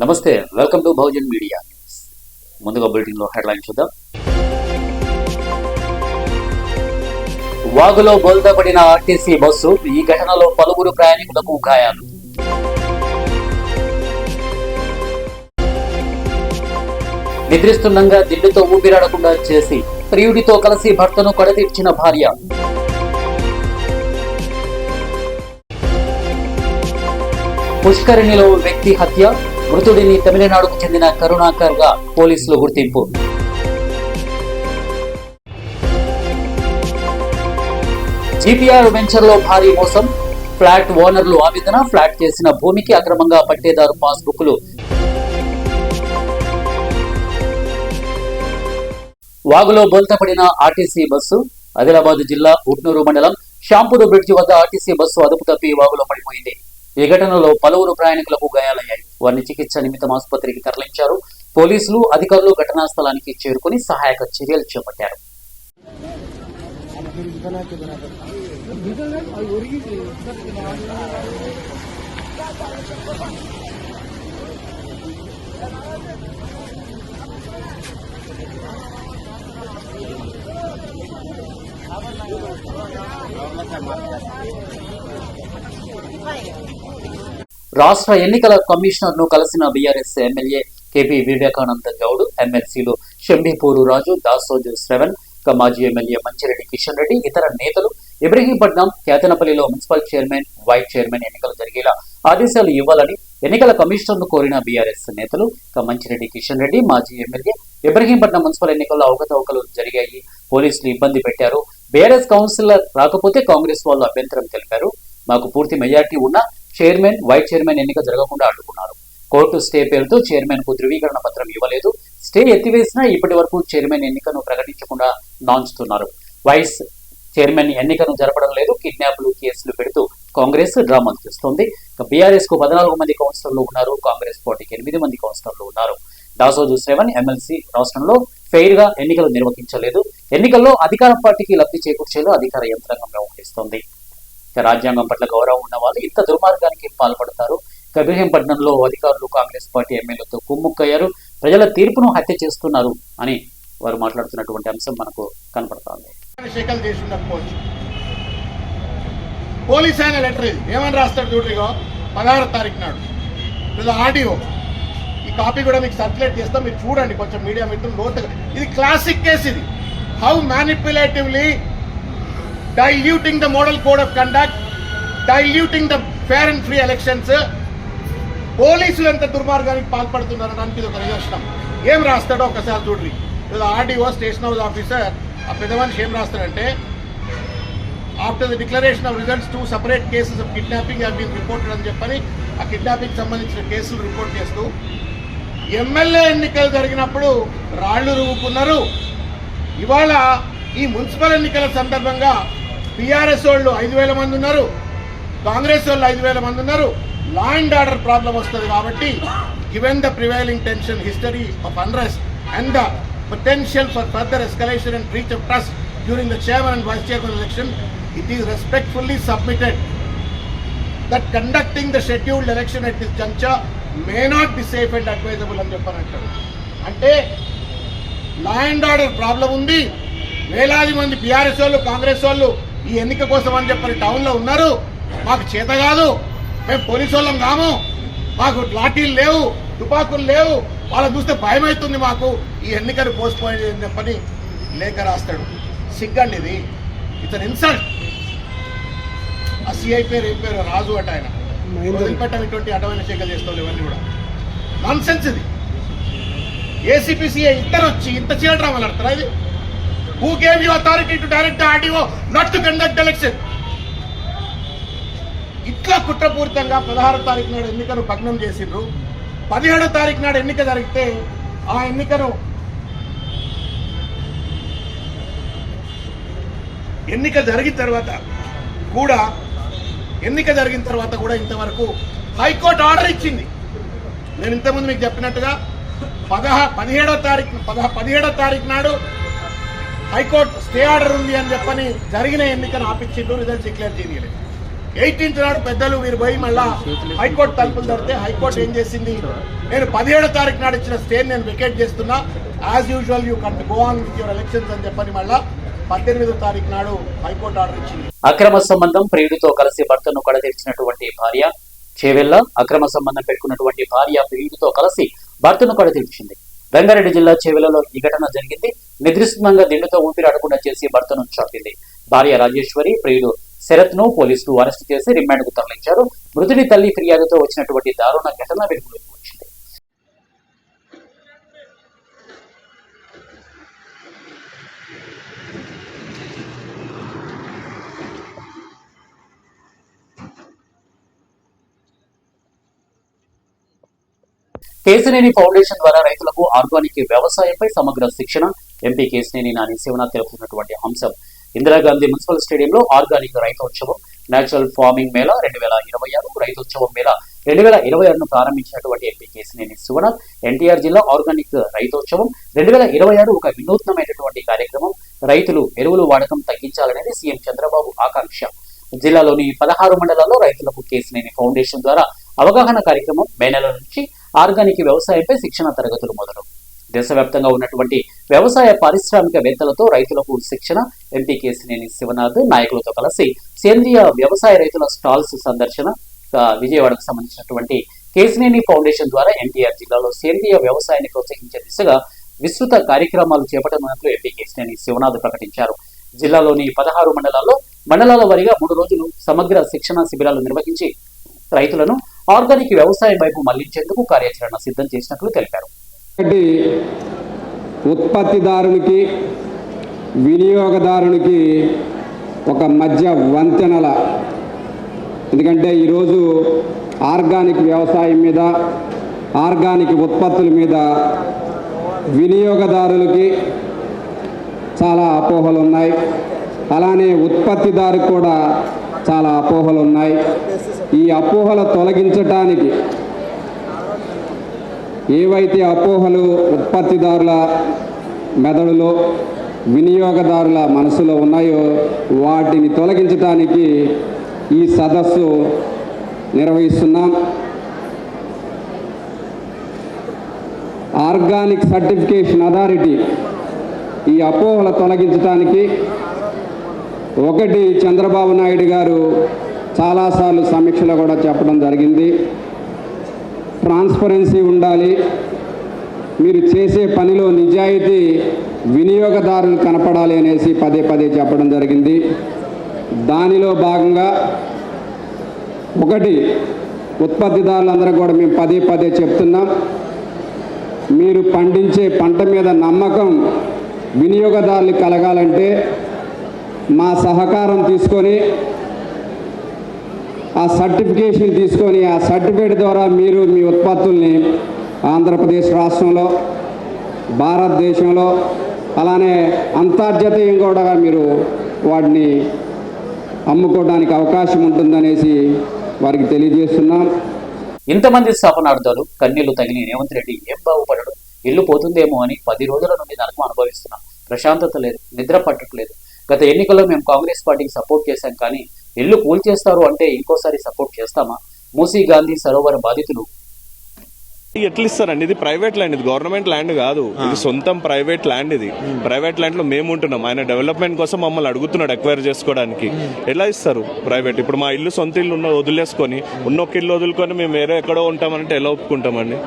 నమస్తే, welcome to Bahujan media news. ముందుగా bulletin లో హెడ్లైన్ చూద్దాం. వాగులో బోల్తాపడిన ఆర్టీసీ బస్సు, ఈ ఘటనలో పలువురు ప్రయాణికులకు గాయాలు. నిద్రిస్తుండగా దిండుతో ఊపిరాడకుండా చేసి ప్రియుడితో కలిసి భర్తను కడతీర్చిన భార్య. పుష్కరిణిలో వ్యక్తి హత్య, మృతుడిని తమిళనాడుకు చెందిన కరుణాకర్ గా పోలీసులు గుర్తింపు. జీపీఆర్ వెంచర్ లో భారీ మోసం, ఫ్లాట్ ఓనర్లు ఆవేదన. ఫ్లాట్ చేసిన భూమికి అక్రమంగా పట్టేదారు పాస్బుక్లు. వాగులో బోల్తపడిన ఆర్టీసీ బస్సు. ఆదిలాబాద్ జిల్లా ఉట్నూరు మండలం షాంపూరు బ్రిడ్జి వద్ద ఆర్టీసీ బస్సు అదుపు తప్పి వాగులో పడిపోయింది. ఈ ఘటనలో పలువురు ప్రయాణికులకు గాయాలయ్యాయి. వారిని చికిత్స నిమిత్తం ఆసుపత్రికి తరలించారు. పోలీసులు, అధికారులు ఘటనా స్థలానికి చేరుకుని సహాయక చర్యలు చేపట్టారు. రాష్ట్ర ఎన్నికల కమిషనర్ ను కలిసిన BRS MLA KP Vivekananda Goud, ఎమ్మెల్సీలు షంబీపూరు రాజు, దాసోజు శ్రవణ్, మాజీ ఎమ్మెల్యే మంచిరెడ్డి కిషన్ రెడ్డి, ఇతర నేతలు ఇబ్రహీంపట్నం, కేతనపల్లిలో మున్సిపల్ చైర్మన్, వైస్ చైర్మన్ ఎన్నికలు జరిగేలా ఆదేశాలు ఇవ్వాలని ఎన్నికల కమిషనర్ ను కోరిన బీఆర్ఎస్ నేతలు మంచిరెడ్డి కిషన్ రెడ్డి, మాజీ ఎమ్మెల్యే ఇబ్రహీంపట్నం మున్సిపల్ ఎన్నికల్లో అవకతవకలు జరిగాయి, పోలీసులు ఇబ్బంది పెట్టారు, బీఆర్ఎస్ కౌన్సిలర్ రాకపోతే కాంగ్రెస్ వాళ్ళు అభ్యంతరం తెలిపారు, మాకు పూర్తి మెజార్టీ ఉన్నా చైర్మన్, వైస్ చైర్మన్ ఎన్నిక జరగకుండా అడ్డుకున్నారు. కోర్టు స్టే పేరుతో చైర్మన్ కు ధృవీకరణ పత్రం ఇవ్వలేదు. స్టే ఎత్తివేసినా ఇప్పటి వరకు చైర్మన్ ఎన్నికను ప్రకటించకుండా నాంచుతున్నారు. వైస్ చైర్మన్ ఎన్నికను జరపడం లేదు. కిడ్నాప్లు కేసులు పెడుతూ కాంగ్రెస్ డ్రామాలు చేస్తోంది. బీఆర్ఎస్ కు 14 మంది కౌన్సిలర్లు ఉన్నారు. కాంగ్రెస్ పార్టీకి 8 మంది కౌన్సిలర్లు ఉన్నారు. దాసోజు శ్రవణ్ ఎమ్మెల్సీ రాష్ట్రంలో ఫెయిర్ గా ఎన్నికలు నిర్వహించలేదు. ఎన్నికల్లో అధికార పార్టీకి లబ్ధి చేకూర్చేలా అధికార యంత్రాంగం వ్యవహరిస్తోంది. రాజ్యాంగం పట్ల గౌరవం ఉన్న వాళ్ళు ఇంత దుర్మార్గానికి పాల్పడతారు. ఇబ్రహీంపట్నంలో అధికారులు కాంగ్రెస్ పార్టీ ఎమ్మెల్యేలతో కుమ్ముక్కయ్యారు. ప్రజల తీర్పును హత్య చేస్తున్నారు అని వారు మాట్లాడుతున్నటువంటి అంశం మనకు కనపడుతోంది. పోలీస్ ఆయన లెటర్ ఏమని రాస్తాడు చూడరిగో 16వ తారీఖు నాడు ఆడియో. ఈ కాపీ కూడా మీకు సర్క్యులేట్ చేస్తాం, మీరు చూడండి కొంచెం మీడియా మిత్రులు లోతుగా. ఇది క్లాసిక్ కేసు. ఇది how మ్యానిపులేటివ్లీ diluting the model code of conduct, diluting the fair and free elections. పోలీసులు ఎంత దుర్మార్గానికి పాల్పడుతున్నారనడానికి ఇది ఒక నిదర్శనం. ఏం రాస్తాడో ఒకసారి చూడండి. ఆర్డీఓ స్టేషన్ హౌస్ ఆఫీసర్ ఆ పెద్ద మనిషి ఏం రాస్తాడంటే, after the declaration of results 2 separate cases of kidnapping have been reported అని చెప్పని ఆ కిడ్నాపింగ్ సంబంధించిన కేసులు రిపోర్ట్ చేస్తూ, ఎమ్మెల్యే ఎన్నికలు జరిగినప్పుడు రాళ్లు రువ్వుకున్నారు. ఇవాళ ఈ మున్సిపల్ ఎన్నికల సందర్భంగా టీఆర్ఎస్ వాళ్ళు 5,000 మంది ఉన్నారు, కాంగ్రెస్ వాళ్ళు 5,000 మంది ఉన్నారు. లా అండ్ ఆర్డర్ ప్రాబ్లం వస్తుంది కాబట్టి, given the prevailing tension, history of unrest and the potential for further escalation and breach of trust during the chairman and vice chairman election, it is respectfully submitted that conducting the scheduled election at this juncture may not be safe and advisable అని చెప్పనంటారు. అంటే law and order problem ఉంది. వేలాది మంది BRS వాళ్ళు, కాంగ్రెస్ వాళ్ళు ఈ ఎన్నిక కోసం అని చెప్పని టౌన్లో ఉన్నారు. మాకు చేత కాదు, మేము పోలీసు వాళ్ళం కాము, మాకు లాఠీలు లేవు, తుపాకులు లేవు, వాళ్ళని చూస్తే భయం అవుతుంది, మాకు ఈ ఎన్నికను పోస్ట్పోన్ అని చెప్పని లేఖ రాస్తాడు. సిగ్గండి ఇది. It's an insult. ఆ సిఐ పేరు ఏం పేరు, రాజు అట, ఆయన వదిలిపెట్టం ఇటువంటి అటవైన శాఖలు చేస్తాం ఇవన్నీ కూడా నాన్ సెన్స్. ఇది ఏసీపీ సిఐ ఇద్దరు వచ్చి ఇంత చీలడ్రా మాట్లాడతారా? ఇది who gave you authority to direct the RDO not to conduct election? ఇట్లా కుట్రపూరితంగా 16వ తారీఖు నాడు ఎన్నికను భగ్నం చేసిండ్రు. 17వ తారీఖు నాడు ఎన్నిక జరిగితే ఆ ఎన్నిక జరిగిన తర్వాత కూడా ఇంతవరకు హైకోర్టు ఆర్డర్ ఇచ్చింది. నేను ఇంతకుముందు మీకు చెప్పినట్టుగా 17వ తారీఖు నాడు హైకోర్టు స్టే ఆర్డర్ ఉంది అని చెప్పని జరిగిన ఎన్నికను ఆపించిండ్రు, రిజల్ట్స్ డిక్లేర్ చేయలేదు. 18th నాడు పెద్దలు వీరు పోయి మళ్ళా హైకోర్టు తలుపులు తడితే హైకోర్టు ఏం చేసింది, నేను 17వ తారీఖు నాడు ఇచ్చిన స్టేని నేను వికెట్ చేస్తున్నా, as usual you can go on with your elections అని చెప్పని మళ్ళా 18వ తారీఖు నాడు హైకోర్టు ఆర్డర్ ఇచ్చింది. అక్రమ సంబంధం ప్రియుడితో కలిసి భర్తను కడతీర్చినటువంటి భార్య చేవెళ్ల అక్రమ సంబంధం పెట్టుకున్నటువంటి భార్య ప్రియుడితో కలిసి భర్తను కడతీర్చింది. రంగారెడ్డి జిల్లా చేవెళ్లలో ఈ ఘటన జరిగింది. నిద్రిస్తుండగా దిండుతో ఊపిరాడకుండా చేసి భర్తను చంపింది. భార్య రాజేశ్వరి, ప్రియుడు శరత్ ను పోలీసులు అరెస్టు చేసి రిమాండ్ కు తరలించారు. మృతుడి తల్లి ఫిర్యాదుతో వచ్చినటువంటి దారుణ ఘటన వెలుగులోకి వచ్చింది. కేశినేని ఫౌండేషన్ ద్వారా రైతులకు ఆర్గానిక్ వ్యవసాయంపై సమగ్ర శిక్షణ. ఎంపీ కేశినేని నాని శివనాథ్ తెలుపుతున్నటువంటి అంశం. ఇందిరాగాంధీ మున్సిపల్ స్టేడియంలో ఆర్గానిక్ రైతోత్సవం, నేచురల్ ఫార్మింగ్ మేళా 2026, రైతోత్సవం మేళా 2026ను ప్రారంభించినటువంటి ఎంపీ కేశినేని శివనాథ్ ఎన్టీఆర్ జిల్లా ఆర్గానిక్ రైతోత్సవం 2026 ఒక వినూత్నమైనటువంటి కార్యక్రమం. రైతులు ఎరువులు వాడకం తగ్గించాలనేది సీఎం చంద్రబాబు ఆకాంక్ష. జిల్లాలోని 16 మండలాల్లో రైతులకు కేశినేని ఫౌండేషన్ ద్వారా అవగాహన కార్యక్రమం. మే నెల నుంచి ఆర్గానిక్ వ్యవసాయంపై శిక్షణ తరగతులు మొదలు. దేశవ్యాప్తంగా ఉన్నటువంటి వ్యవసాయ పారిశ్రామికవేత్తలతో రైతులకు శిక్షణ. ఎంపీ కేశినేని శివనాథ్ నాయకులతో కలిసి సేంద్రియ వ్యవసాయ రైతుల స్టాల్స్ సందర్శన. విజయవాడకు సంబంధించినటువంటి కేశినేని ఫౌండేషన్ ద్వారా ఎన్టీఆర్ జిల్లాలో సేంద్రియ వ్యవసాయాన్ని ప్రోత్సహించే దిశగా విస్తృత కార్యక్రమాలు చేపట్టనున్నట్లు ఎంపీ కేశినేని శివనాథ్ ప్రకటించారు. జిల్లాలోని 16 మండలాల్లో మండలాల వారీగా 3 రోజులు సమగ్ర శిక్షణ శిబిరాలు నిర్వహించి రైతులను ఆర్గానిక్ వ్యవసాయం వైపు మళ్లించేందుకు కార్యాచరణ సిద్ధం చేసినట్లు తెలిపారు. ఉత్పత్తిదారునికి వినియోగదారునికి ఒక మధ్య వంతెనల, ఎందుకంటే ఈరోజు ఆర్గానిక్ వ్యవసాయం మీద, ఆర్గానిక్ ఉత్పత్తుల మీద వినియోగదారులకి చాలా అపోహలు ఉన్నాయి. అలానే ఉత్పత్తిదారుకు కూడా చాలా అపోహలు ఉన్నాయి. ఈ అపోహలు తొలగించడానికి ఏవైతే అపోహలు ఉత్పత్తిదారుల మెదడులో, వినియోగదారుల మనసులో ఉన్నాయో వాటిని తొలగించడానికి ఈ సదస్సు నిర్వహిస్తున్నాం. ఆర్గానిక్ సర్టిఫికేషన్ అథారిటీ ఈ అపోహలు తొలగించడానికి ఒకటి చంద్రబాబు నాయుడు గారు చాలాసార్లు సమీక్షలో కూడా చెప్పడం జరిగింది. ట్రాన్స్పరెన్సీ ఉండాలి, మీరు చేసే పనిలో నిజాయితీ వినియోగదారులు కనపడాలి అనేసి పదే పదే చెప్పడం జరిగింది. దానిలో భాగంగా ఒకటి ఉత్పత్తిదారులందరూ కూడా మేము పదే పదే చెప్తున్నాం, మీరు పండించే పంట మీద నమ్మకం వినియోగదారులు కలగాలంటే మా సహకారం తీసుకొని ఆ సర్టిఫికేషన్ తీసుకొని ఆ సర్టిఫికేట్ ద్వారా మీరు మీ ఉత్పత్తుల్ని ఆంధ్రప్రదేశ్ రాష్ట్రంలో, భారతదేశంలో, అలానే అంతర్జాతీయంగా కూడా మీరు వాటిని అమ్ముకోవడానికి అవకాశం ఉంటుందనేసి వారికి తెలియజేస్తున్నాం. ఇంతమంది స్థాపనార్థాలు కన్నీళ్లు తగిలి రేవంత్ రెడ్డి ఏం బాగుపడడు, ఇల్లు పోతుందేమో అని 10 రోజుల నుండి నరకం అనుభవిస్తున్నాం. ప్రశాంతత లేదు, నిద్ర పట్టట్లేదు. గత ఎన్నికల్లో మేము కాంగ్రెస్ పార్టీకి సపోర్ట్ చేశాం, కానీ ఇల్లు కూల్చేస్తారు అంటే ఇంకోసారి సపోర్ట్ చేస్తామా? మూసీ గాంధీ సరోవర బాధితులు ఎట్లా ఇస్తారండి? ఇది ప్రైవేట్ ల్యాండ్, ఇది గవర్నమెంట్ ల్యాండ్ కాదు, ఇది సొంతం ప్రైవేట్ ల్యాండ్. ఇది ప్రైవేట్ ల్యాండ్ లో మేము ఉంటున్నాం. ఆయన డెవలప్మెంట్ కోసం మమ్మల్ని అడుగుతున్నాడు ఎక్వైర్ చేసుకోవడానికి. ఎలా ఇస్తారు ప్రైవేట్? ఇప్పుడు మా ఇల్లు సొంత ఇల్లు వదిలేసుకొని ఉన్నొక్క ఇల్లు వదులుకొని మేము వేరే ఎక్కడో ఉంటామంటే ఎలా ఒప్పుకుంటామండి?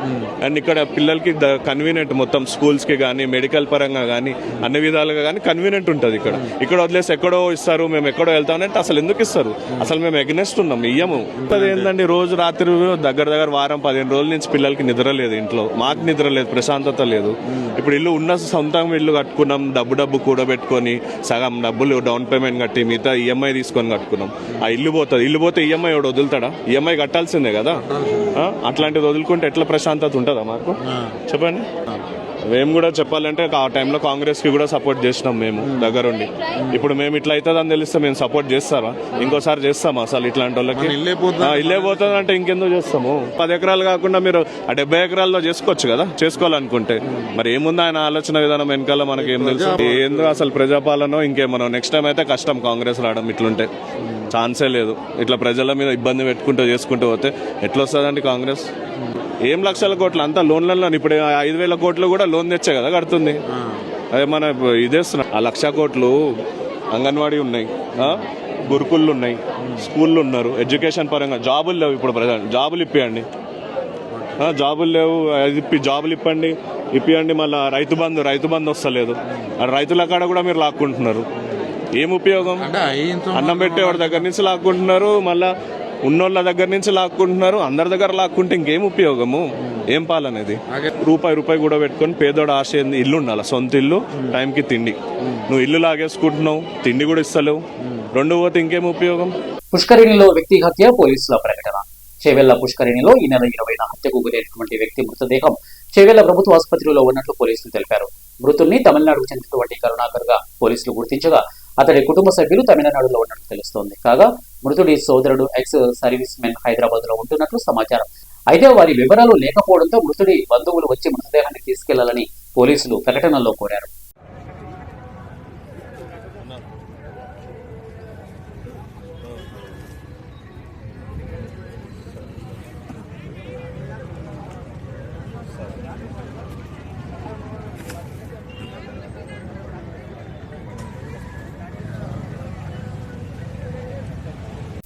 అండ్ ఇక్కడ పిల్లలకి కన్వీనియంట్, మొత్తం స్కూల్స్ కి కానీ మెడికల్ పరంగా కానీ అన్ని విధాలుగా కానీ కన్వీనియంట్ ఉంటుంది. ఇక్కడ వదిలేసి ఎక్కడో ఇస్తారు, మేము ఎక్కడో వెళ్తామంటే అసలు ఎందుకు ఇస్తారు? అసలు మేము ఎగ్నెస్ట్ ఉన్నాం, ఇయ్యము. అది ఏంటండి, రోజు రాత్రి దగ్గర వారం 15 రోజుల నుంచి పిల్లలకి నిద్ర లేదు, ఇంట్లో మాకు నిద్ర లేదు, ప్రశాంతత లేదు. ఇప్పుడు ఇల్లు ఉన్న సొంతంగా ఇల్లు కట్టుకున్నాం, డబ్బు కూడబెట్టుకొని సగం డబ్బులు డౌన్ పేమెంట్ కట్టి మిగతా ఈఎంఐ తీసుకొని కట్టుకున్నాం. ఆ ఇల్లు పోతుంది, ఇల్లు పోతే ఈఎంఐ ఎవడు వదులుతాడా? ఈఎంఐ కట్టాల్సిందే కదా. అట్లాంటిది వదులుకుంటే ఎట్లా ప్రశాంతత ఉంటుందా మాకు? చెప్పండి. మేము కూడా చెప్పాలంటే ఆ టైంలో కాంగ్రెస్ కి కూడా సపోర్ట్ చేసినాం మేము దగ్గరుండి. ఇప్పుడు మేము ఇట్లా అవుతుందని తెలిస్తే మేము సపోర్ట్ చేస్తారా? ఇంకోసారి చేస్తామా అసలు ఇట్లాంటి వాళ్ళకి? ఇల్లే పోతుంది అంటే ఇంకెందుకు చేస్తాము? 10 ఎకరాలు కాకుండా మీరు 70 ఎకరాల్లో చేసుకోవచ్చు కదా, చేసుకోవాలనుకుంటే. మరి ఏముంది ఆయన ఆలోచన విధానం వెనకాల మనకి ఏం తెలుసు? ఏందో అసలు ప్రజాపాలన ఇంకేమన్నా. నెక్స్ట్ టైం అయితే కష్టం కాంగ్రెస్ రావడం ఇట్లుంటే. ఛాన్సే లేదు. ఇట్లా ప్రజల మీద ఇబ్బంది పెట్టుకుంటూ చేసుకుంటూ పోతే ఎట్లా వస్తుందండి కాంగ్రెస్? ఏం లక్షల కోట్లు అంతా లోన్లలో. ఇప్పుడు 5,000 కోట్లు కూడా లోన్ తెచ్చే కదా కడుతుంది. అదే మన ఇదేస్తున్నా 1,00,000 కోట్లు అంగన్వాడీ ఉన్నాయి, గురుకుళ్ళు ఉన్నాయి, స్కూళ్ళు ఉన్నారు, ఎడ్యుకేషన్ పరంగా జాబులు లేవు. ఇప్పుడు ప్రజెంట్ జాబులు ఇప్పియండి, జాబులు లేవు, జాబులు ఇప్పియండి. మళ్ళీ రైతు బంధు వస్తలేదు. రైతుల కాడ కూడా మీరు లాక్కుంటున్నారు. ఏం ఉపయోగం? అన్నం పెట్టేవాడి దగ్గర నుంచి లాక్కుంటున్నారు, మళ్ళీ ఉన్నోళ్ళ దగ్గర నుంచి లాక్కుంటున్నారు. అందరి దగ్గర లాక్కుంటే ఇంకేం ఉపయోగము? ఏం పాలనేది? రూపాయి కూడా పెట్టుకొని పేదోడు ఆశ ఏంది? ఇల్లు ఉండాలి, సొంత ఇల్లు, టైంకి తిండి. నువ్వు ఇల్లు లాగేసుకుంటున్నావు, తిండి కూడా ఇస్తలేవు. రెండు పోతే ఇంకేం ఉపయోగం? పుష్కరిణిలో వ్యక్తి హత్య, పోలీసుల ప్రకటన. చేవెళ్ల పుష్కరిణిలో ఈ నెల 20న హత్యకు గురైనటువంటి వ్యక్తి మృతదేహం చేవెళ్ల ప్రభుత్వ ఆసుపత్రిలో ఉన్నట్లు పోలీసులు తెలిపారు. మృతుడిని తమిళనాడుకు చెందినటువంటి కరుణాకర్ గా పోలీసులు గుర్తించగా అతడి కుటుంబ సభ్యులు తమిళనాడులో ఉన్నట్లు తెలుస్తోంది. కాగా మృతుడి సోదరుడు ఎక్స్ సర్వీస్ మెన్ హైదరాబాద్ లో ఉంటున్నట్లు సమాచారం. అయితే వారి వివరాలు లేకపోవడంతో మృతుడి బంధువులు వచ్చి మృతదేహాన్ని తీసుకెళ్లాలని పోలీసులు ప్రకటనలో కోరారు.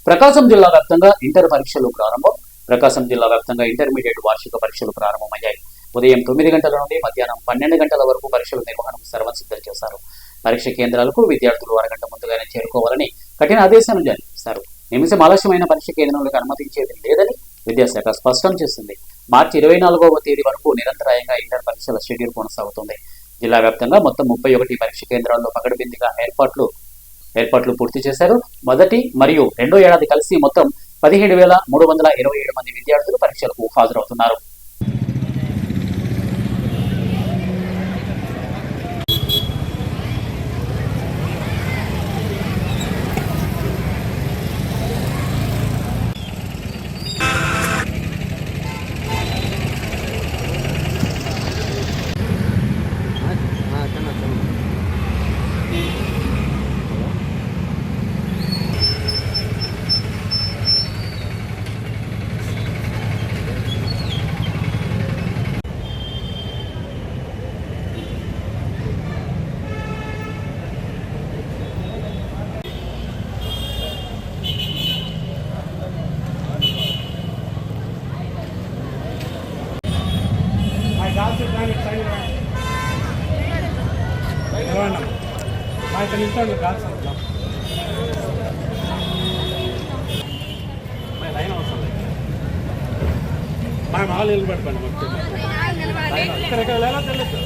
ప్రకాశం జిల్లా వ్యాప్తంగా ఇంటర్ పరీక్షలు ప్రారంభం. ప్రకాశం జిల్లా వ్యాప్తంగా ఇంటర్మీడియట్ వార్షిక పరీక్షలు ప్రారంభమయ్యాయి. ఉదయం 9 గంటల నుండి మధ్యాహ్నం 12 గంటల వరకు పరీక్షల నిర్వహణకు సర్వసిద్ధం చేశారు. పరీక్ష కేంద్రాలకు విద్యార్థులు అరగంట ముందుగానే చేరుకోవాలని కఠిన ఆదేశాలు జారీ చేశారు. నిమిషం ఆలస్యమైన పరీక్ష కేంద్రాలకు అనుమతించేది లేదని విద్యాశాఖ స్పష్టం చేసింది. మార్చి 24వ తేదీ వరకు నిరంతరాయంగా ఇంటర్ పరీక్షల షెడ్యూల్ కొనసాగుతుంది. జిల్లా వ్యాప్తంగా మొత్తం 31 పరీక్ష కేంద్రాల్లో పకడ్బందీగా ఏర్పాట్లు పూర్తి చేశారు. మొదటి మరియు రెండో ఏడాది కలిసి మొత్తం 17,327 మంది విద్యార్థులు పరీక్షలకు హాజరవుతున్నారు. మాలు నిలబెట్టుకోండి ఇక్కడ లేదా తెలియదు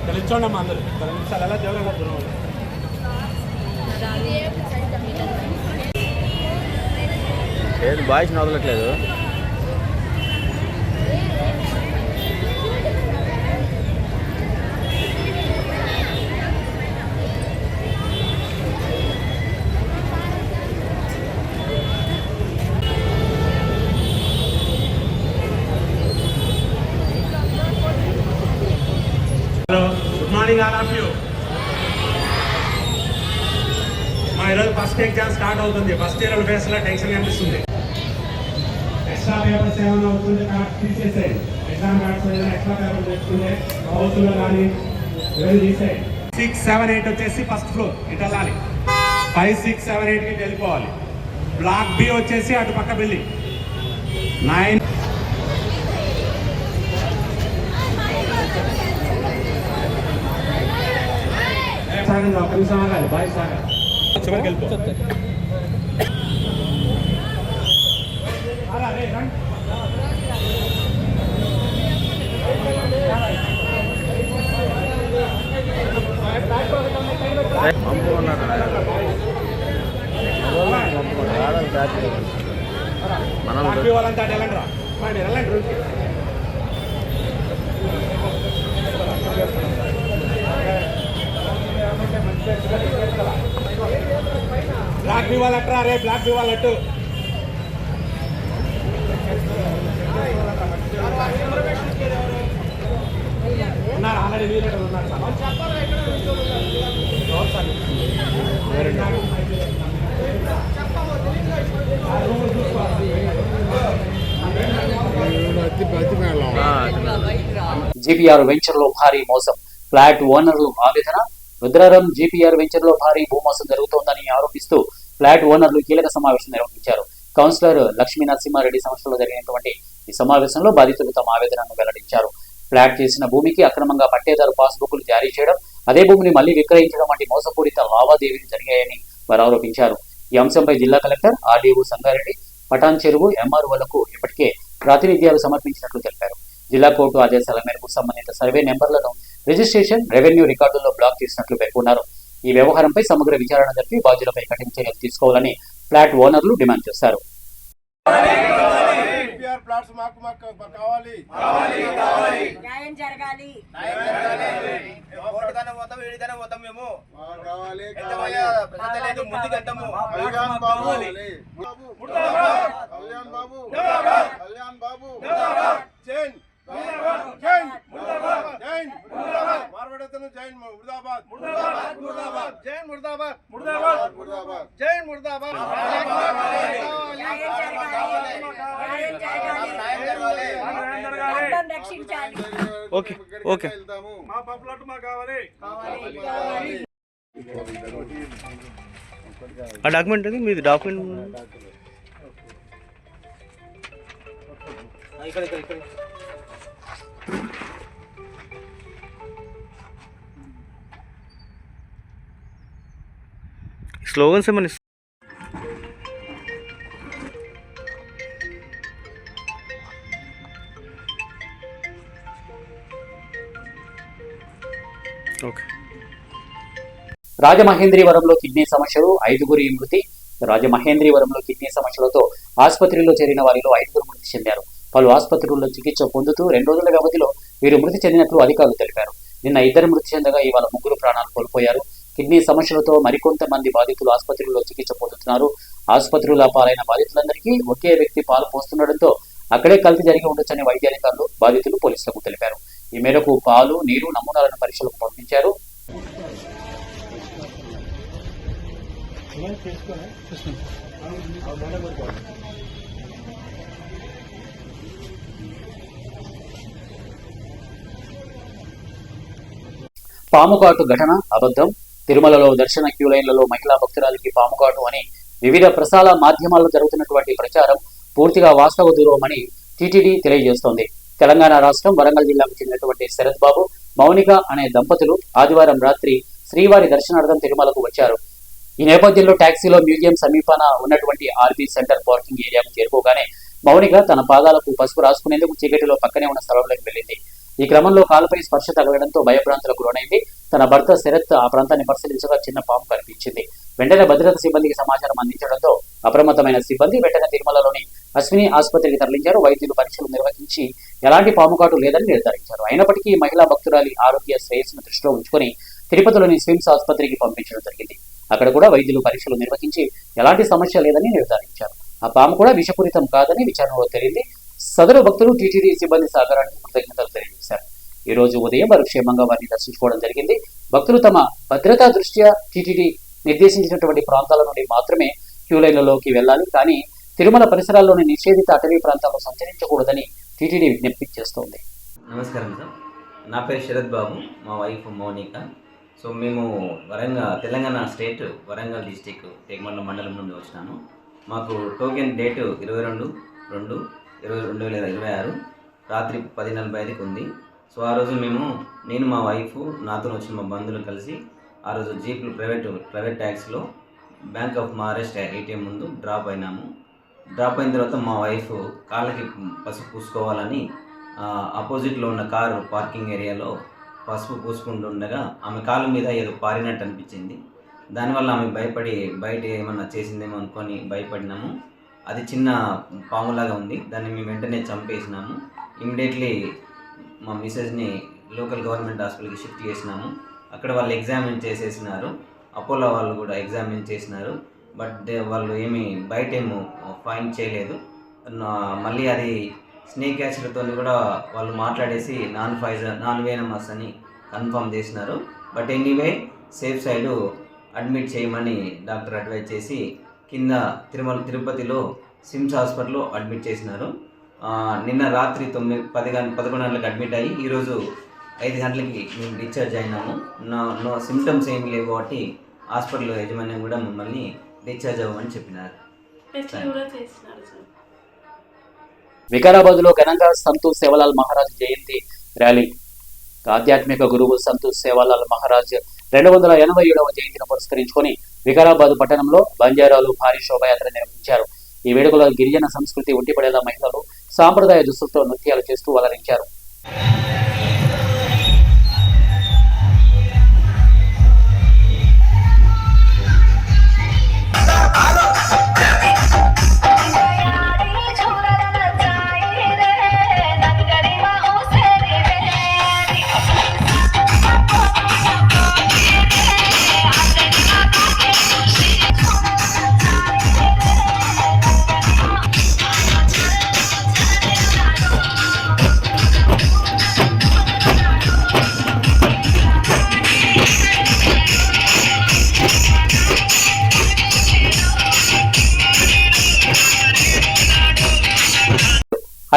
తెలుసుకోండి అందరూ 10 నిమిషాలు ఎలా దేవుడు దూరం ఏది బాయ్స్ వదలట్లేదు. Good morning all of you. మా ఈరోజు ఫస్ట్ ఎగ్జామ్ స్టార్ట్ అవుతుంది. ఫస్ట్ ఇయర్ ఫేస్ లో టెన్షన్ కనిపిస్తుంది. ఎక్స్ట్రా పేపర్స్ ఏమైనా అవుతుంది తీసేసేయండి. ఎగ్జామ్ కార్డ్స్ ఏదైనా ఎక్స్ట్రా పేపర్ తెచ్చుకుంటే హౌస్లో కానీ ఇవన్నీ తీసేయండి. 6, 7, 8 వచ్చేసి ఫస్ట్ ఫ్లోర్ ఇటు వెళ్ళాలి. 5, 6, 7, 8కి వెళ్ళిపోవాలి. బ్లాక్ బి వచ్చేసి అటు పక్క బిల్డింగ్ 9. ఒక నిమిషం ఆగాలి. బాయ్ సాగా చివరికి వెళ్ళిపో. వాళ్ళంతా వెళ్ళండి రా వెళ్ళండి. బ్లాక్ బి వాళ్ళట్రా రే బ్లాక్ బి వాళ్ళట్టు ఉన్నారు. ఆల్రెడీ వీళ్ళు ఉన్నారు. జీపీఆర్ వెంచర్ లో భారీ మోసం, ఫ్లాట్ ఓనర్లు ఆవేదన. రుద్రారం జీపీఆర్ వెంచర్ లో భారీ భూమోసం జరుగుతోందని ఆరోపిస్తూ ఫ్లాట్ ఓనర్లు కీలక సమావేశం నిర్వహించారు. కౌన్సిలర్ లక్ష్మీ నరసింహారెడ్డి సమక్షంలో జరిగినటువంటి ఈ సమావేశంలో బాధితులు తమ ఆవేదనను వెల్లడించారు. ఫ్లాట్ చేసిన భూమికి అక్రమంగా పట్టేదారు పాస్బుక్లు జారీ చేయడం, అదే భూమిని మళ్లీ విక్రయించడం వంటి మోసపూరిత లావాదేవీలు జరిగాయని వారు ఆరోపించారు. ఈ అంశంపై జిల్లా కలెక్టర్, ఆర్డీఓ సంగారెడ్డి, పటాన్ చెరువు ఎంఆర్ఓలకు ఇప్పటికే ప్రాతినిధ్యాలు సమర్పించినట్లు తెలిపారు. జిల్లా కోర్టు ఆదేశాల మేరకు సంబంధిత సర్వే నెంబర్లను రిజిస్ట్రేషన్, రెవెన్యూ రికార్డుల్లో బ్లాక్ చేసినట్లు పేర్కొన్నారు. ఈ వ్యవహారంపై సమగ్ర విచారణ జరిపి బాధ్యులపై కఠిన చర్యలు తీసుకోవాలని ఫ్లాట్ ఓనర్లు డిమాండ్ చేశారు. ఓకే ఓకే ఆ డాక్యుమెంట్ అది మీది డాక్యుమెంట్ స్లోగన్స్ ఏమని ఓకే. రాజమహేంద్రీవరంలో కిడ్నీ సమస్యలు, 5గురి మృతి. రాజమహేంద్రీవరంలో కిడ్నీ సమస్యలతో ఆసుపత్రిలో చేరిన వారిలో 5గురు మృతి చెందారు. పలు ఆసుపత్రుల్లో చికిత్స పొందుతూ 2 రోజుల వ్యవధిలో వీరు మృతి చెందినట్లు అధికారులు తెలిపారు. నిన్న 2 మృతి చెందగా ఇవాళ 3 ప్రాణాలు కోల్పోయారు. కిడ్నీ సమస్యలతో మరికొంతమంది బాధితులు ఆసుపత్రుల్లో చికిత్స పొందుతున్నారు. ఆసుపత్రుల పాలైన బాధితులందరికీ ఒకే వ్యక్తి పాలు పోస్తుండటంతో అక్కడే కల్తీ జరిగి ఉండొచ్చని వైద్యాధికారులు, బాధితులు పోలీసులకు తెలిపారు. ఈ మేరకు పాలు, నీరు నమూనాలను పరీక్షలకు పంపించారు. పాముకాటు ఘటన అబద్ధం. తిరుమలలో దర్శన క్యూ లైన్లలో మహిళా భక్తురాలికి పాముకాటు అని వివిధ ప్రసార మాధ్యమాల్లో జరుగుతున్నటువంటి ప్రచారం పూర్తిగా వాస్తవ దూరమని టీటీడీ తెలియజేస్తోంది. తెలంగాణ రాష్ట్రం వరంగల్ జిల్లాకు చెందినటువంటి శరత్ బాబు, మౌనిక అనే దంపతులు ఆదివారం రాత్రి శ్రీవారి దర్శనార్థం తిరుమలకు వచ్చారు. ఈ నేపథ్యంలో టాక్సీలో మ్యూజియం సమీపాన ఉన్నటువంటి ఆర్బీ సెంటర్ పార్కింగ్ ఏరియాకు చేరుకోగానే మౌనిక తన పాదాలకు పసుపు రాసుకునేందుకు చీకటిలో పక్కనే ఉన్న స్థలంలోకి వెళ్ళింది. ఈ క్రమంలో కాలుపై స్పర్శ తగలడంతో భయభ్రాంతులకు లోనైంది. తన భర్త శరత్ ఆ ప్రాంతాన్ని పరిశీలించగా చిన్న పాము కనిపించింది. వెంటనే భద్రతా సిబ్బందికి సమాచారం అందించడంతో అప్రమత్తమైన సిబ్బంది వెంటనే తిరుమలలోని అశ్విని ఆసుపత్రికి తరలించారు. వైద్యులు పరీక్షలు నిర్వహించి ఎలాంటి పాముకాటు లేదని నిర్ధారించారు. అయినప్పటికీ మహిళా భక్తురాలి ఆరోగ్య శ్రేయస్సును దృష్టిలో ఉంచుకొని తిరుపతిలోని స్విమ్స్ ఆసుపత్రికి పంపించడం జరిగింది. అక్కడ కూడా వైద్యులు పరీక్షలు నిర్వహించి ఎలాంటి సమస్య లేదని నిర్ధారించారు. ఆ పాము కూడా విషపూరితం కాదని విచారణలో తేలింది. సదరు భక్తులు టీటీడీ సిబ్బంది సహకారానికి కృతజ్ఞతలు తెలియజేశారు. ఈ రోజు ఉదయం వారు క్షేమంగా వారిని దర్శించుకోవడం జరిగింది. భక్తులు తమ భద్రతా దృష్ట్యా టీటీడీ నిర్దేశించినటువంటి ప్రాంతాల నుండి మాత్రమే క్యూ లైన్లలోకి వెళ్లాలి, కానీ తిరుమల పరిసరాల్లోని నిషేధిత అటవీ ప్రాంతాల్లో సంచరించకూడదని టీటీడీ విజ్ఞప్తి చేస్తోంది. నమస్కారం సార్, నా పేరు శరత్ బాబు, మా వైఫ్ మౌనిక. సో మేము తెలంగాణ స్టేట్ వరంగల్ డిస్టిక్ టేక్మండలం మండలం నుండి వచ్చినాను. మాకు టోకెన్ డేటు 22/2/2026 రాత్రి 10:45కి ఉంది. సో ఆ రోజు నేను మా వైఫ్, నాతో వచ్చిన మా బంధువులు కలిసి ఆ రోజు జీప్లు ప్రైవేట్ ట్యాక్సీలో బ్యాంక్ ఆఫ్ మహారాష్ట్ర ఏటీఎం ముందు డ్రాప్ అయినాము. డ్రాప్ అయిన తర్వాత మా వైఫ్ కాళ్ళకి పసుపు పూసుకోవాలని ఆపోజిట్లో ఉన్న కారు పార్కింగ్ ఏరియాలో పసుపు పూసుకుంటుండగా ఆమె కాళ్ళ మీద ఏదో పారినట్టు అనిపించింది. దానివల్ల ఆమె భయపడి బయట ఏమన్నా చేసిందేమో అనుకొని భయపడినాము. అది చిన్న పాములాగా ఉంది, దాన్ని మేము వెంటనే చంపేసినాము. ఇమ్మీడియట్లీ మా మిసెస్ని లోకల్ గవర్నమెంట్ హాస్పిటల్కి షిఫ్ట్ చేసినాము. అక్కడ వాళ్ళు ఎగ్జామిన్ చేసేసినారు. అపోలో వాళ్ళు కూడా ఎగ్జామిన్ చేసినారు. బట్ వాళ్ళు బయట ఫైండ్ చేయలేదు. మళ్ళీ అది స్నేక్ యాసిడ్తో కూడా వాళ్ళు మాట్లాడేసి నాన్ వేనమస్ అని కన్ఫర్మ్ చేసినారు. But anyway safe side admit చేయమని డాక్టర్ అడ్వైజ్ చేసి కింద తిరుపతిలో సిమ్స్ హాస్పిటల్లో అడ్మిట్ చేసినారు. నిన్న రాత్రి 11 గంటలకు అడ్మిట్ అయ్యి ఈరోజు 5 గంటలకి మేము డిశ్చార్జ్ అయినాము. నో సిమ్టమ్స్ ఏమి లేవు కాబట్టి హాస్పిటల్ యాజమాన్యం కూడా మమ్మల్ని డిశ్చార్జ్ అవ్వమని చెప్పినారు. వికారాబాద్ లో ఘనంగా సంతు సేవలాల్ మహారాజ్ జయంతి ర్యాలీ. ఆధ్యాత్మిక గురువు సంతు సేవలాల్ మహారాజ్ 287వ జయంతిని పురస్కరించుకొని వికారాబాద్ పట్టణంలో బంజారాలు భారీ శోభాయాత్ర నిర్వహించారు. ఈ వేడుకలో గిరిజన సంస్కృతి ఉట్టిపడేలా మహిళలు సాంప్రదాయ దుస్తులతో నృత్యాలు చేస్తూ అలరించారు.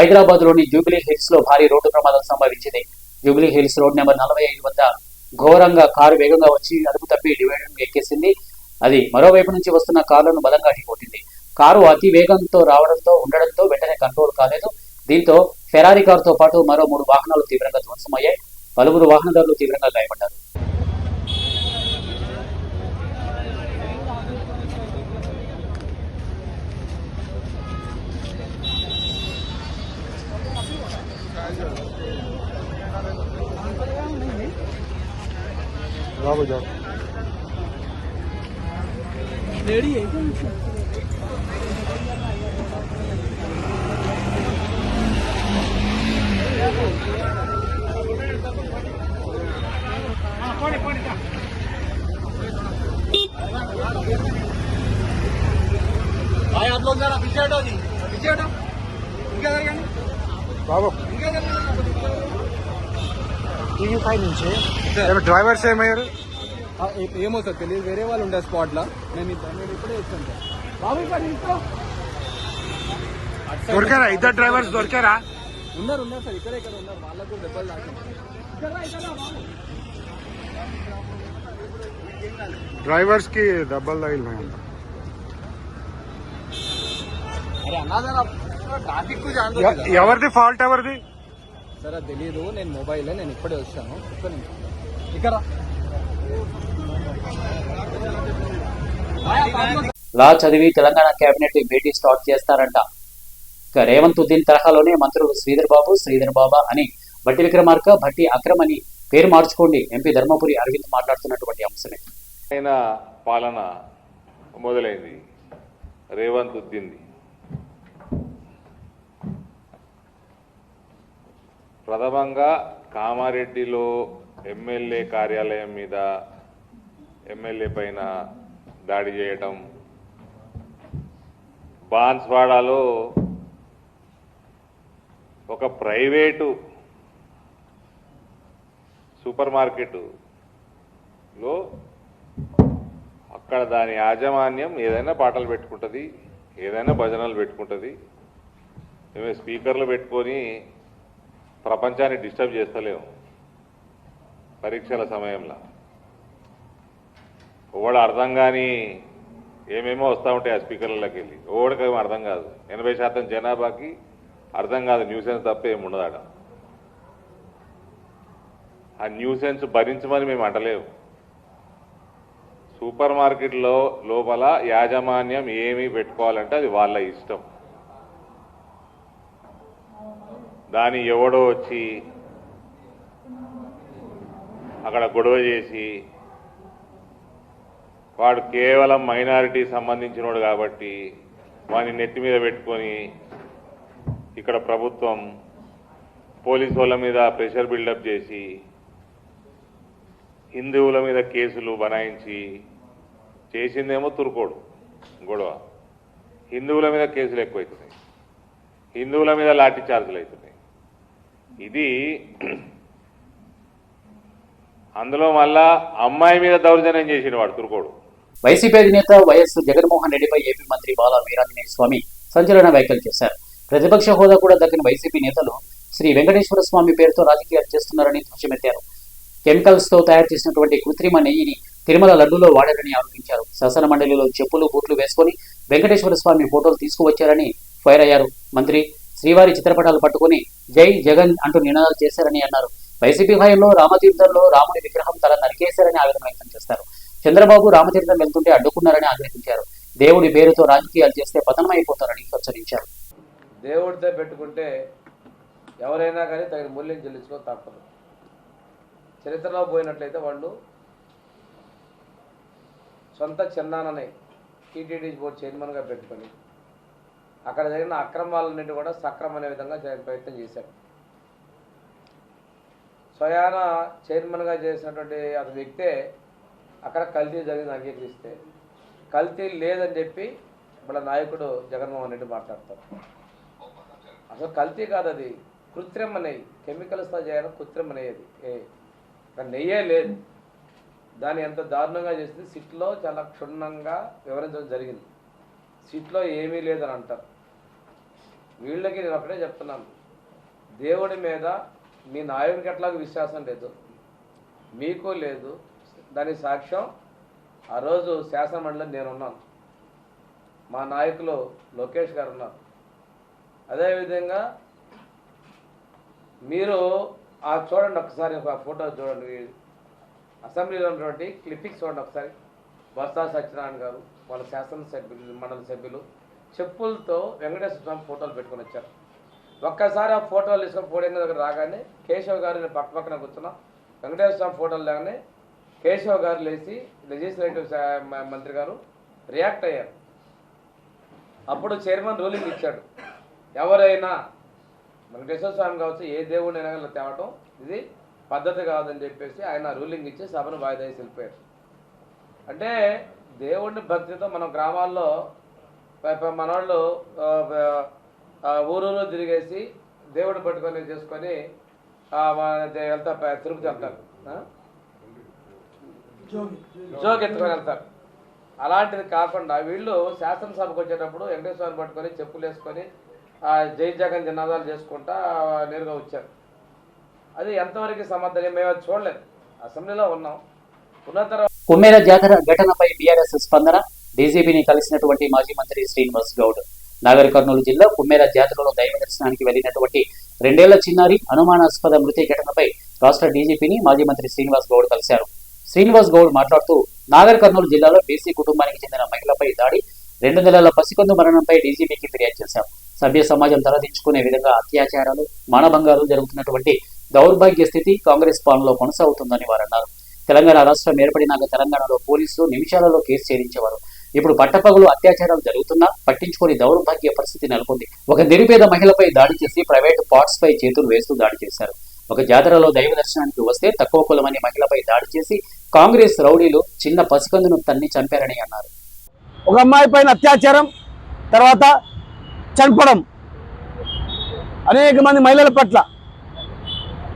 హైదరాబాద్ లోని జూబ్లీ హిల్స్ లో భారీ రోడ్డు ప్రమాదం సంభవించింది. జూబ్లీ హిల్స్ రోడ్ నెంబర్ 45 వద్ద ఘోరంగా కారు వేగంగా వచ్చి అదుపు తప్పి డివైడర్ ఎక్కేసింది. అది మరోవైపు నుంచి వస్తున్న కారులను బలంగా ఢీకొట్టింది. కారు అతి వేగంతో ఉండడంతో వెంటనే కంట్రోల్ కాలేదు. దీంతో ఫెరారీ కారుతో పాటు మరో 3 వాహనాలు తీవ్రంగా ధ్వంసమయ్యాయి. పలువురు వాహనదారులు తీవ్రంగా గాయపడ్డారు. आप लोग जरा पीछे हटो जी, पीछे हटो. ఇంకా జరగండి బాబు, ఇంకా జరగండి. ఫైవ్ నుంచి డ్రైవర్స్ ఏమయ్యారు ఏమో సార్ తెలియదు. వేరే వాళ్ళు ఉండే స్పాట్ లో నేను ఇప్పుడే వచ్చాను సార్. బాబు దొరికారా? ఇద్దరు డ్రైవర్స్ దొరికారా? ఉన్నారు సార్, ఇక్కడ ఉన్నారు. వాళ్ళకు దెబ్బలు తాకింది. డ్రైవర్స్ కి దెబ్బలు తగిలినాయి. ఎవరిది ఫాల్ట్? ఎవరిది సార్ అది తెలీదు. నేను మొబైలే, నేను ఇప్పుడే వచ్చాను. ఇక్కడ లా చదివి తెలంగాణ కేబినెట్ భేటీ స్టార్ట్ చేస్తారంట. ఇక రేవంత్ ఉద్దీన్ తరహాలోనే మంత్రులు శ్రీధర్ బాబా అని భట్టి విక్రమార్క, భట్టి అక్రమ్ అని పేరు మార్చుకోండి. ఎంపీ ధర్మపురి అరవింద్ మాట్లాడుతున్నటువంటి అంశమే. ఆయన పాలన మొదలైంది రేవంత్ ఉద్దీన్. ప్రథమంగా కామారెడ్డిలో ఎమ్మెల్యే కార్యాలయం మీద ఎమ్మెల్యే పైన దాడి చేయటం, బాన్స్వాడలో ఒక ప్రైవేటు సూపర్ మార్కెట్లో అక్కడ దాని యాజమాన్యం ఏదైనా పాటలు పెట్టుకుంటుంది, ఏదైనా భజనలు పెట్టుకుంటుంది. మేమే స్పీకర్లు పెట్టుకొని ప్రపంచాన్ని డిస్టర్బ్ చేస్తలేము. పరీక్షల సమయంలో ఓడ అర్థం కానీ ఏమేమో వస్తూ ఉంటాయి ఆ స్పీకర్లలోకి వెళ్ళి. ఓడికేమో అర్థం కాదు. 80% జనాభాకి అర్థం కాదు. న్యూసెన్స్ తప్ప ఏమి ఉండదాడ. ఆ న్యూసెన్స్ భరించమని మేము అంటలేము. సూపర్ మార్కెట్లో లోపల యాజమాన్యం ఏమి పెట్టుకోవాలంటే అది వాళ్ళ ఇష్టం. దాన్ని ఎవడో వచ్చి అక్కడ గొడవ చేసి వాడు కేవలం మైనారిటీ సంబంధించినోడు కాబట్టి వాడిని నెత్తి మీద పెట్టుకొని ఇక్కడ ప్రభుత్వం పోలీసు వాళ్ళ మీద ప్రెషర్ బిల్డప్ చేసి హిందువుల మీద కేసులు బనాయించి చేసిందేమో తురుకోడు గొడవ. హిందువుల మీద కేసులు ఎక్కువవుతున్నాయి, హిందువుల మీద లాఠీ చార్జీలు అవుతున్నాయి. ఇది అందులో మళ్ళా అమ్మాయి మీద దౌర్జన్యం చేసిన వాడు తురుకోడు. వైసీపీ అధినేత వైఎస్ జగన్మోహన్ రెడ్డిపై ఏపీ మంత్రి బాల వీరాంజనేయ స్వామి సంచలన వ్యాఖ్యలు చేశారు. ప్రతిపక్ష హోదా కూడా దక్కిన వైసీపీ నేతలు శ్రీ వెంకటేశ్వర స్వామి పేరుతో రాజకీయాలు చేస్తున్నారని ధ్వజమెత్తారు. కెమికల్స్ తో తయారు చేసినటువంటి కృత్రిమ నెయ్యిని తిరుమల లడ్డూలో వాడారని ఆరోపించారు. శాసన మండలిలో చెప్పులు బూట్లు వేసుకుని వెంకటేశ్వర స్వామి ఫోటోలు తీసుకువచ్చారని ఫైర్ అయ్యారు. మంత్రి శ్రీవారి చిత్రపటాలు పట్టుకుని జై జగన్ అంటూ నినాదాలు చేశారని అన్నారు. వైసీపీ హయాంలో రామతీర్థంలో రాముడి విగ్రహం తల నరికేశారని ఆవేదన వ్యక్తం చేస్తారు. చంద్రబాబు రామతీర్థం వెళ్తుంటే అడ్డుకున్నారని ఆగ్రహించారు. దేవుడి పేరుతో రాజకీయాలు చేస్తే పతనమైపోతారని హెచ్చరించారు. దేవుడితో పెట్టుకుంటే ఎవరైనా కానీ తగిన మూల్యం చెల్లించుకో తప్పదు. చరిత్రలో పోయినట్లయితే వాళ్ళు సొంత చిన్నానని టీటీడీ బోర్డు చైర్మన్గా పెట్టుకొని అక్కడ జరిగిన అక్రమాలన్నింటి కూడా సక్రమం అనే విధంగా ప్రయత్నం చేశారు. స్వయాన చైర్మన్గా చేసినటువంటి అతని వ్యక్తే అక్కడ కల్తీ జరిగింది అంగీకరిస్తే కల్తీ లేదని చెప్పి వాళ్ళ నాయకుడు జగన్మోహన్ రెడ్డి మాట్లాడతారు. అసలు కల్తీ కాదు, అది కృత్రిమ నెయ్యి, కెమికల్స్తో చేయడం కృత్రిమ నెయ్యి. అది నెయ్యే లేదు. దాన్ని ఎంత దారుణంగా చేసింది సిట్లో చాలా క్షుణ్ణంగా వివరించడం జరిగింది. సిట్లో ఏమీ లేదని అంటారు. వీళ్ళకి నేను ఒకటే చెప్తున్నాను, దేవుడి మీద మీ నాయకుడికి ఎట్లాగో విశ్వాసం లేదు, మీకు లేదు. దాని సాక్ష్యం ఆ రోజు శాసనమండలిలో నేనున్నాను, మా నాయకులు లోకేష్ గారు ఉన్నారు. అదేవిధంగా మీరు ఆ చూడండి ఒకసారి, ఒక ఫోటో చూడండి, అసెంబ్లీలో ఉన్నటువంటి క్లిప్పింగ్స్ చూడండి ఒకసారి. బొత్స సత్యనారాయణ గారు వాళ్ళ శాసనసభ్యులు మండలి సభ్యులు చెప్పులతో వెంకటేశ్వర స్వామి ఫోటోలు పెట్టుకొని వచ్చారు. ఒక్కసారి ఆ ఫోటోలు తీసుకొని పోడియం దగ్గర రాగానే కేశవ్ గారు నేను పక్కన కూర్చున్నా, వెంకటేశ్వర స్వామి ఫోటోలు లేగానే కేశవ్ గారు లేచి లెజిస్లేటివ్ మంత్రి గారు రియాక్ట్ అయ్యారు. అప్పుడు చైర్మన్ రూలింగ్ ఇచ్చాడు, ఎవరైనా వెంకటేశ్వర స్వామి కావచ్చు ఏ దేవుడినైనా తేవటం ఇది పద్ధతి కాదని చెప్పేసి ఆయన రూలింగ్ ఇచ్చి సభను వాయిదా వేసి వెళ్ళిపోయారు. అంటే దేవుడిని భక్తితో మనం గ్రామాల్లో మనవాళ్ళు ఊరూరు తిరిగేసి దేవుడు పట్టుకొని చేసుకొని వెళ్తా తిరుపతి వెళ్తారు, జోగి ఎత్తుకొని వెళ్తారు. అలాంటిది కాకుండా వీళ్ళు శాసనసభకు వచ్చేటప్పుడు వెంకటేశ్వర పట్టుకొని చెప్పులు వేసుకొని జై జగన్ నినాదాలు చేసుకుంటా నేరుగా వచ్చారు. అది ఎంతవరకు సమర్థనీయం మేము చూడలేదు. అసెంబ్లీలో ఉన్నాం, ఉన్న తర్వాత కుమ్మేర జాతర ఘటనపై బీఆర్ఎస్ స్పందన. డీజీపీని కలిసినటువంటి మాజీ మంత్రి శ్రీనివాస్ గౌడ్. నాగర్ కర్నూలు జిల్లా కుమ్మేర జాతరలో దైవ దర్శనానికి వెళ్లినటువంటి 2 ఏళ్ల చిన్నారి అనుమానాస్పద మృతి ఘటనపై రాష్ట్ర డీజీపీని మాజీ మంత్రి శ్రీనివాస్ గౌడ్ కలిశారు. శ్రీనివాస్ గౌడ్ మాట్లాడుతూ నాగర్ కర్నూలు జిల్లాలో బీసీ కుటుంబానికి చెందిన మహిళపై దాడి, 2 నెలల పసికందు మరణంపై డీజీపీకి ఫిర్యాదు చేశారు. సభ్య సమాజం తలదించుకునే విధంగా అత్యాచారాలు, మానభంగాలు జరుగుతున్నటువంటి దౌర్భాగ్య స్థితి కాంగ్రెస్ పాలనలో కొనసాగుతుందని వారన్నారు. తెలంగాణ రాష్ట్రం ఏర్పడినాక తెలంగాణలో పోలీసులు నిమిషాలలో కేసు ఛేదించేవారు. ఇప్పుడు పట్టపగలు అత్యాచారాలు జరుగుతున్నా పట్టించుకొని దౌర్భాగ్య పరిస్థితి నెలకొంది. ఒక నిరుపేద మహిళపై దాడి చేసి ప్రైవేట్ పార్ట్స్ పై చేతులు వేస్తూ దాడి చేశారు. ఒక జాతరలో దైవ దర్శనానికి వస్తే తక్కువ కులమని మహిళపై దాడి చేసి కాంగ్రెస్ రౌడీలు చిన్న పసికందును తన్ని చంపారని అన్నారు. ఒక అమ్మాయి పైన అత్యాచారం, తర్వాత చంపడం, అనేక మంది మహిళల పట్ల.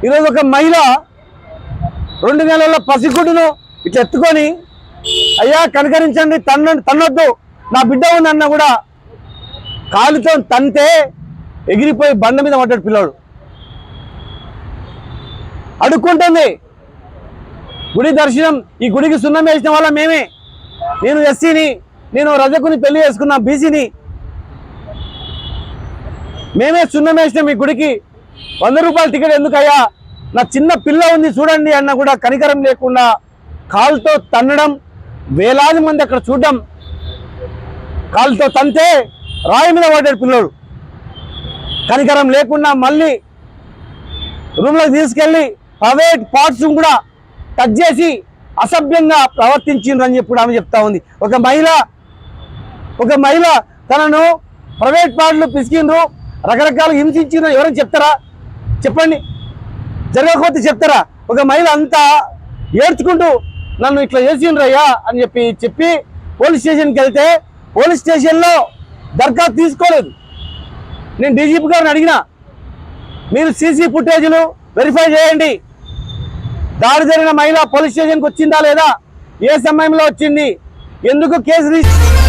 ఈరోజు ఒక మహిళ 2 నెలల పసిగుడ్డును ఇట్లా ఎత్తుకొని, అయ్యా కనకరించండి, తన్నొద్దు, నా బిడ్డ ఉందన్న కూడా కాలుతో తంతే ఎగిరిపోయి బండ మీద పడ్డాడు పిల్లాడు. అడుక్కుంటుంది గుడి దర్శనం. ఈ గుడికి సున్నం వేసిన వాళ్ళ మేమే. నేను ఎస్సీని, నేను రజకుని పెళ్లి చేసుకున్నా, బీసీని, మేమే సున్నం వేసినాం ఈ గుడికి. 100 రూపాయల టికెట్ ఎందుకయ్యా, నా చిన్న పిల్ల ఉంది చూడండి అన్న కూడా కనికరం లేకుండా కాలుతో తన్నడం, వేలాది మంది అక్కడ చూడడం. కాలుతో తంతే రాయి మీద పడ్డాడు పిల్లోడు. కనికరం లేకుండా మళ్ళీ రూమ్లోకి తీసుకెళ్ళి ప్రైవేట్ పార్ట్స్ కూడా టచ్ చేసి అసభ్యంగా ప్రవర్తించిండ్రని చెప్పి ఆమె చెప్తా ఉంది. ఒక మహిళ తనను ప్రైవేట్ పార్ట్లు పిసికిండ్రు, రకరకాలుగా హింసించిండ్రు, ఎవరైనా చెప్తారా? చెప్పండి, జరగకపోతే చెప్తారా? ఒక మహిళ అంతా ఏడ్చుకుంటూ నన్ను ఇట్లా చేసిండ్రయ్యా అని చెప్పి పోలీస్ స్టేషన్కి వెళ్తే పోలీస్ స్టేషన్లో దరఖాస్తు తీసుకోలేదు. నేను డీజీపీ గారిని అడిగినా, మీరు సీసీ ఫుటేజ్లు వెరిఫై చేయండి, దాడి జరిగిన మహిళ పోలీస్ స్టేషన్కి వచ్చిందా లేదా, ఏ సమయంలో వచ్చింది, ఎందుకు కేసు రిజిస్టర్